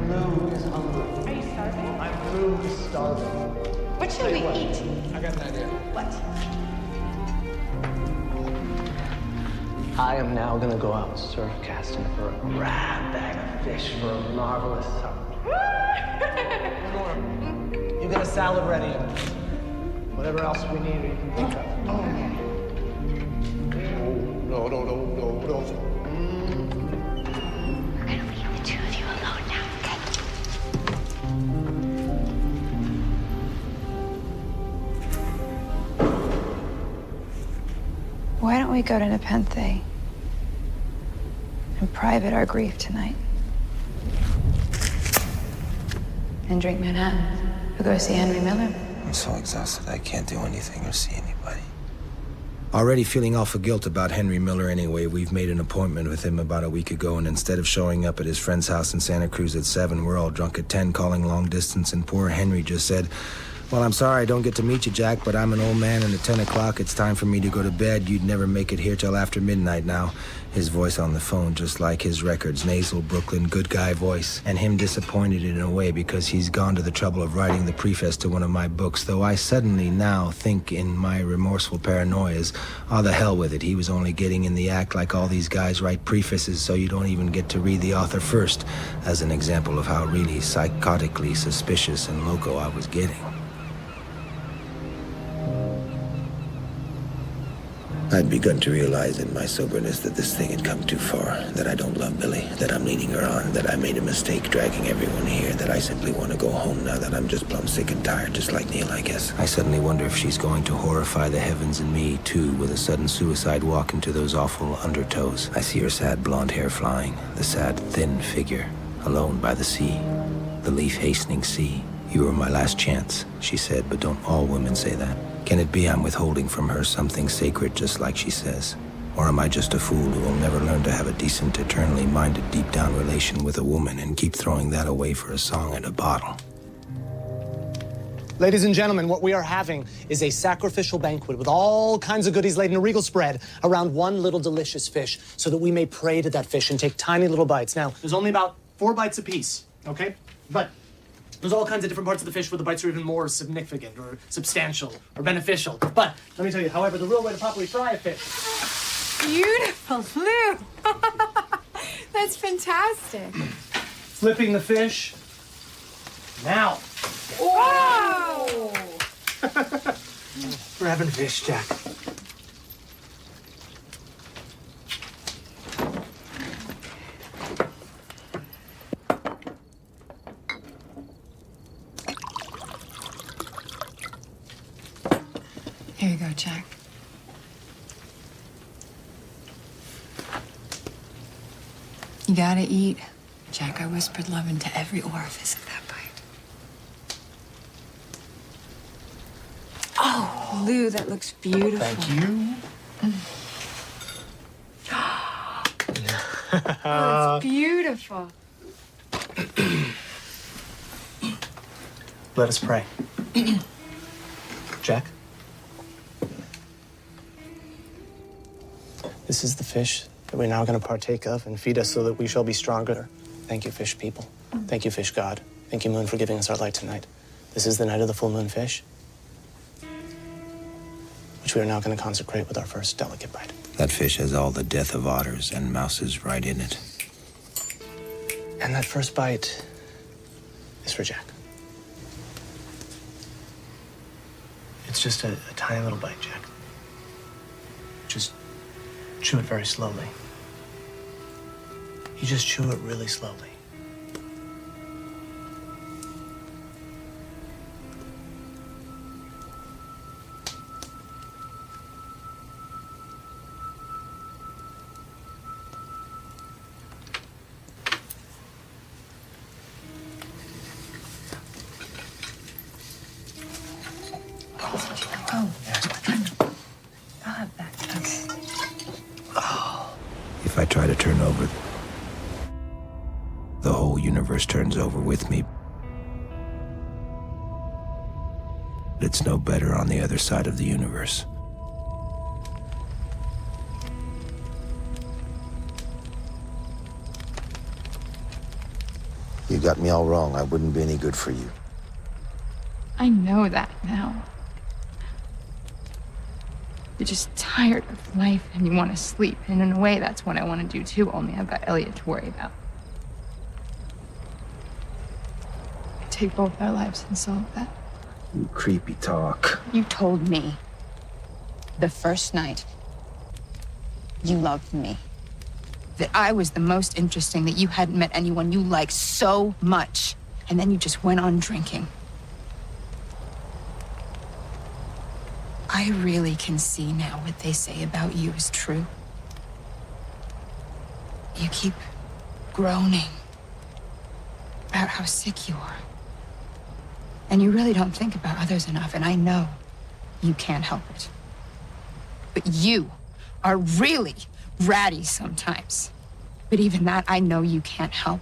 Lou is hungry. Are you starving? I'm Lou is starving. What should we eat? I got an idea. What? I am now gonna go out surf casting for a rad bag of fish for a marvelous supper. Lenore, you get a salad ready and whatever else we need you can think of. Oh, No. We're gonna leave the two of you alone now, okay? Why don't we go to Nepenthe and private our grief tonight? And drink Manhattan. We'll go see Henry Miller. I'm so exhausted I can't do anything or see anybody. Already feeling awful guilt about Henry Miller anyway, we've made an appointment with him about a week ago, and instead of showing up at his friend's house in Santa Cruz at 7, we're all drunk at 10 calling long distance, and poor Henry just said, "Well, I'm sorry I don't get to meet you, Jack, but I'm an old man, and at 10 o'clock it's time for me to go to bed. You'd never make it here till after midnight now." His voice on the phone, just like his records, nasal Brooklyn good guy voice, and him disappointed in a way because he's gone to the trouble of writing the preface to one of my books, though I suddenly now think in my remorseful paranoias, oh, the hell with it, he was only getting in the act like all these guys write prefaces so you don't even get to read the author first, as an example of how really psychotically suspicious and loco I was getting. I'd begun to realize in my soberness that this thing had come too far, that I don't love Billy, that I'm leading her on, that I made a mistake dragging everyone here, that I simply want to go home now that I'm just plumb sick and tired, just like Neil, I guess. I suddenly wonder if she's going to horrify the heavens and me, too, with a sudden suicide walk into those awful undertows. I see her sad blonde hair flying, the sad, thin figure, alone by the sea, the leaf-hastening sea. "You were my last chance," she said, but don't all women say that? Can it be I'm withholding from her something sacred, just like she says? Or am I just a fool who will never learn to have a decent, eternally minded, deep-down relation with a woman and keep throwing that away for a song and a bottle? Ladies and gentlemen, what we are having is a sacrificial banquet with all kinds of goodies laid in a regal spread around one little delicious fish so that we may pray to that fish and take tiny little bites. Now, there's only about 4 bites apiece, okay? But there's all kinds of different parts of the fish where the bites are even more significant or substantial or beneficial. But let me tell you, however, the real way to properly fry a fish. Beautiful, Lou. That's fantastic. Flipping the fish. Now. Whoa! We're having fish, Jack. Here you go, Jack. You gotta eat. Jack, I whispered love into every orifice of that bite. Oh, Lou, that looks beautiful. Thank you. Oh, it's beautiful. Let us pray. Jack? This is the fish that we're now going to partake of and feed us so that we shall be stronger. Thank you, fish people. Thank you, fish god. Thank you, moon, for giving us our light tonight. This is the night of the full moon fish, which we are now going to consecrate with our first delicate bite. That fish has all the death of otters and mouses right in it. And that first bite is for Jack. It's just a tiny little bite, Jack. Just chew it very slowly. You just chew it really slowly. Oh, I'll have that. Okay. If I try to turn over, the whole universe turns over with me. It's no better on the other side of the universe. You got me all wrong. I wouldn't be any good for you. I know that now. You're just tired of life and you want to sleep. And in a way, that's what I want to do too, only I've got Elliot to worry about. I take both our lives and solve that. You creepy talk. You told me the first night you loved me, that I was the most interesting, that you hadn't met anyone you liked so much. And then you just went on drinking. I really can see now what they say about you is true. You keep groaning about how sick you are. And you really don't think about others enough, and I know you can't help it. But you are really ratty sometimes. But even that, I know you can't help.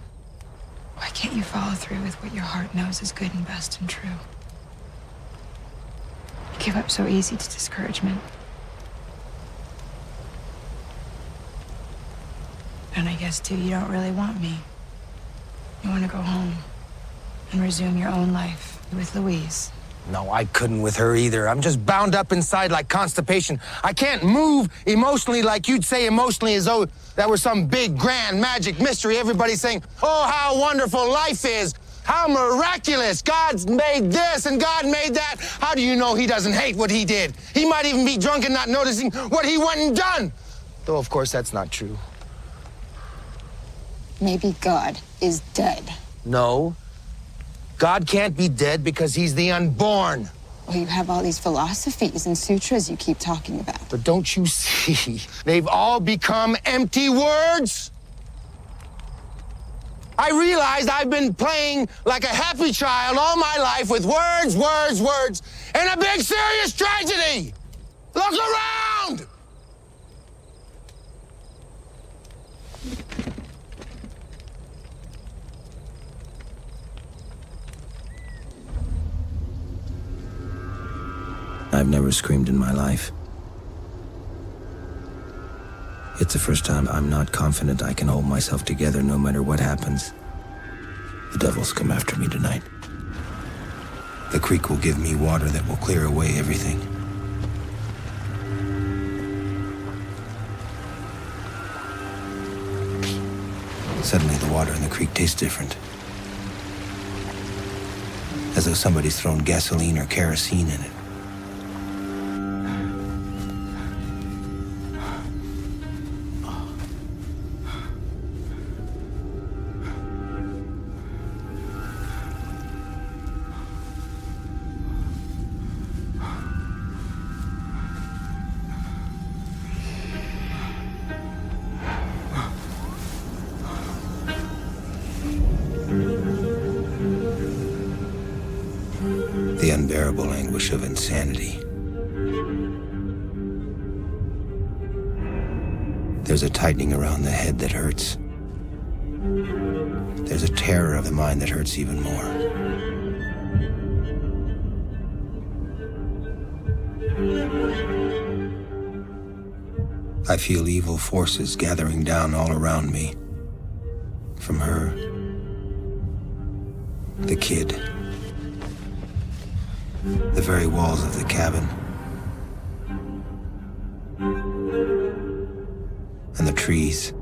Why can't you follow through with what your heart knows is good and best and true? You give up so easy to discouragement. And I guess, too, you don't really want me. You want to go home and resume your own life with Louise. No, I couldn't with her either. I'm just bound up inside like constipation. I can't move emotionally like you'd say emotionally, as though that were some big, grand, magic mystery. Everybody's saying, oh, how wonderful life is. How miraculous. God's made this and God made that. How do you know he doesn't hate what he did? He might even be drunk and not noticing what he went and done. Though, of course, that's not true. Maybe God is dead. No. God can't be dead because he's the unborn. Well, you have all these philosophies and sutras you keep talking about. But don't you see? They've all become empty words. I realized I've been playing like a happy child all my life with words, words, words, and a big serious tragedy. Look around! I've never screamed in my life. It's the first time I'm not confident I can hold myself together no matter what happens. The devils come after me tonight. The creek will give me water that will clear away everything. Suddenly the water in the creek tastes different. As though somebody's thrown gasoline or kerosene in it. unbearable anguish of insanity. There's a tightening around the head that hurts. There's a terror of the mind that hurts even more. I feel evil forces gathering down all around me. From her, the kid, the very walls of the cabin, and the trees.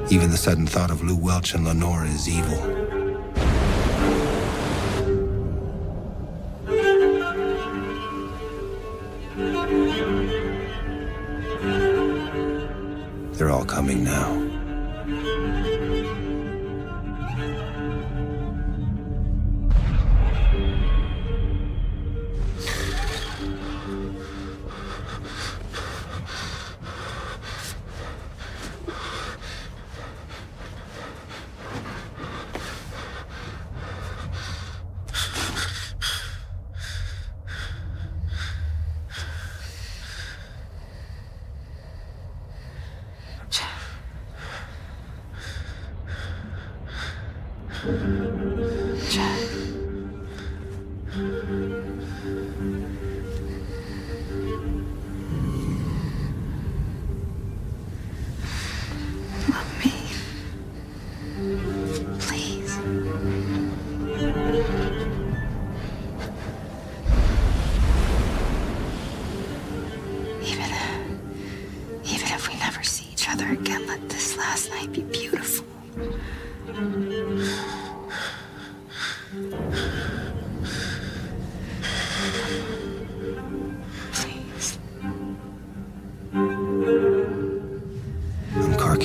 Even the sudden thought of Lou Welch and Lenora is evil. They're all coming now.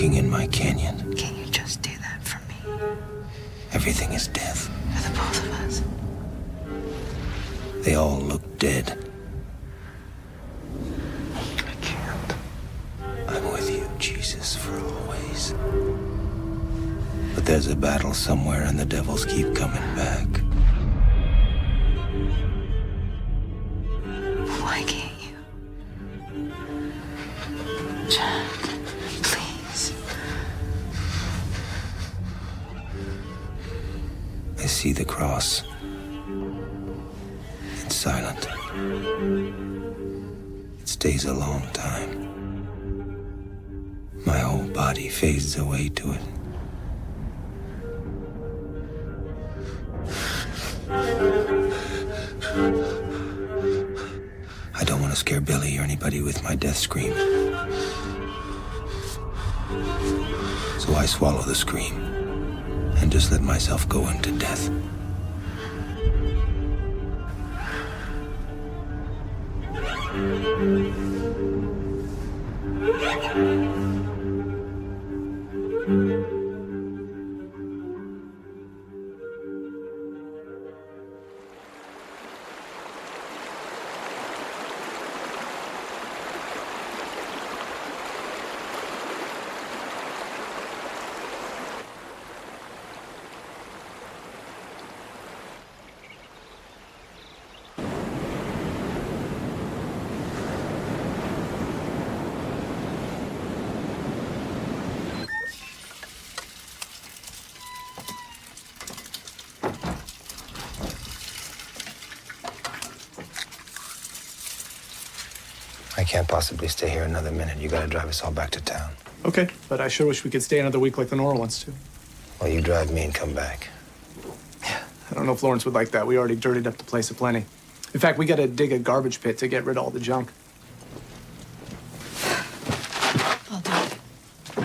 In my canyon. Can you just do that for me? Everything is death. For the both of us. They all look dead. I can't. I'm with you, Jesus, for always. But there's a battle somewhere and the devils keep coming back. Why can't you? Jack. I see the cross. It's silent. It stays a long time. My whole body fades away to it. I don't want to scare Billy or anybody with my death scream. So I swallow the scream and just let myself go into death. I can't possibly stay here another minute. You gotta drive us all back to town. Okay, but I sure wish we could stay another week like Lenora wants to. Well, you drive me and come back. I don't know if Lawrence would like that. We already dirtied up the place aplenty. In fact, we gotta dig a garbage pit to get rid of all the junk. I'll do it.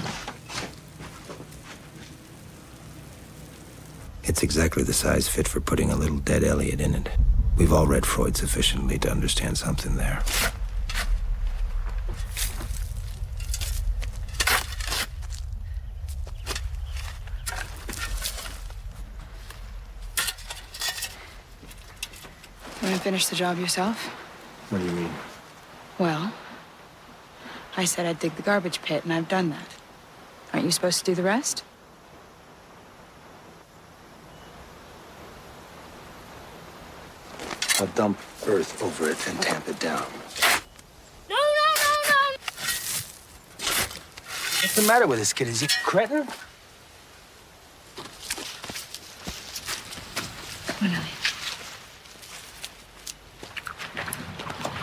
It's exactly the size fit for putting a little dead Elliot in it. We've all read Freud sufficiently to understand something there. You want to finish the job yourself? What do you mean? Well, I said I'd dig the garbage pit, and I've done that. Aren't you supposed to do the rest? I'll dump earth over it and tamp it down. No, no, no, no! What's the matter with this kid? Is he cretin?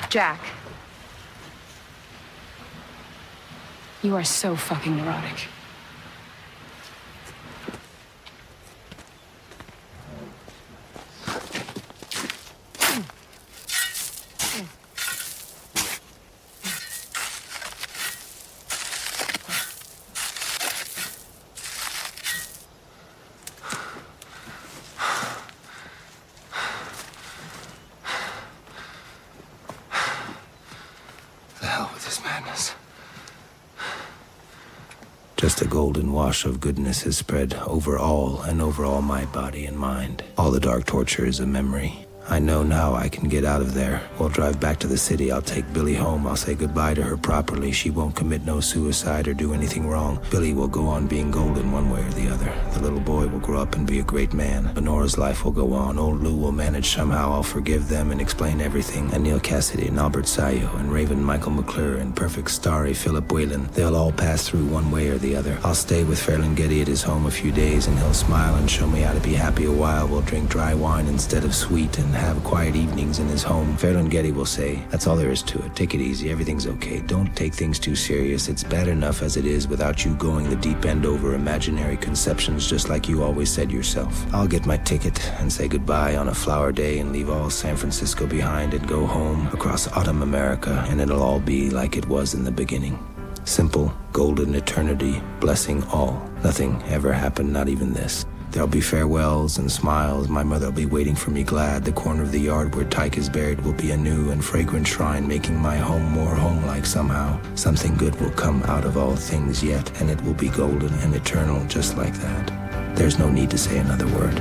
Jack. You are so fucking neurotic. The hell with this madness. Just a golden wash of goodness is spread over all and over all my body and mind. All the dark torture is a memory. I know now I can get out of there. We'll drive back to the city. I'll take Billy home. I'll say goodbye to her properly. She won't commit no suicide or do anything wrong. Billy will go on being golden one way or the other. The little boy will grow up and be a great man. Honora's life will go on. Old Lou will manage somehow. I'll forgive them and explain everything. And Neil Cassidy and Albert Sayo and Raven Michael McClure and Perfect Starry Philip Whalen. They'll all pass through one way or the other. I'll stay with Ferlinghetti at his home a few days and he'll smile and show me how to be happy a while. We'll drink dry wine instead of sweet and have quiet evenings in his home. Ferlinghetti will say, that's all there is to it. Take it easy. Everything's okay. Don't take things too serious. It's bad enough as it is without you going the deep end over imaginary conceptions just like you always said yourself. I'll get my ticket and say goodbye on a flower day and leave all San Francisco behind and go home across autumn America, and it'll all be like it was in the beginning. Simple, golden eternity, blessing all. Nothing ever happened, not even this. There'll be farewells and smiles. My mother will be waiting for me glad. The corner of the yard where Tyke is buried will be a new and fragrant shrine, making my home more home-like somehow. Something good will come out of all things yet, and it will be golden and eternal just like that. There's no need to say another word.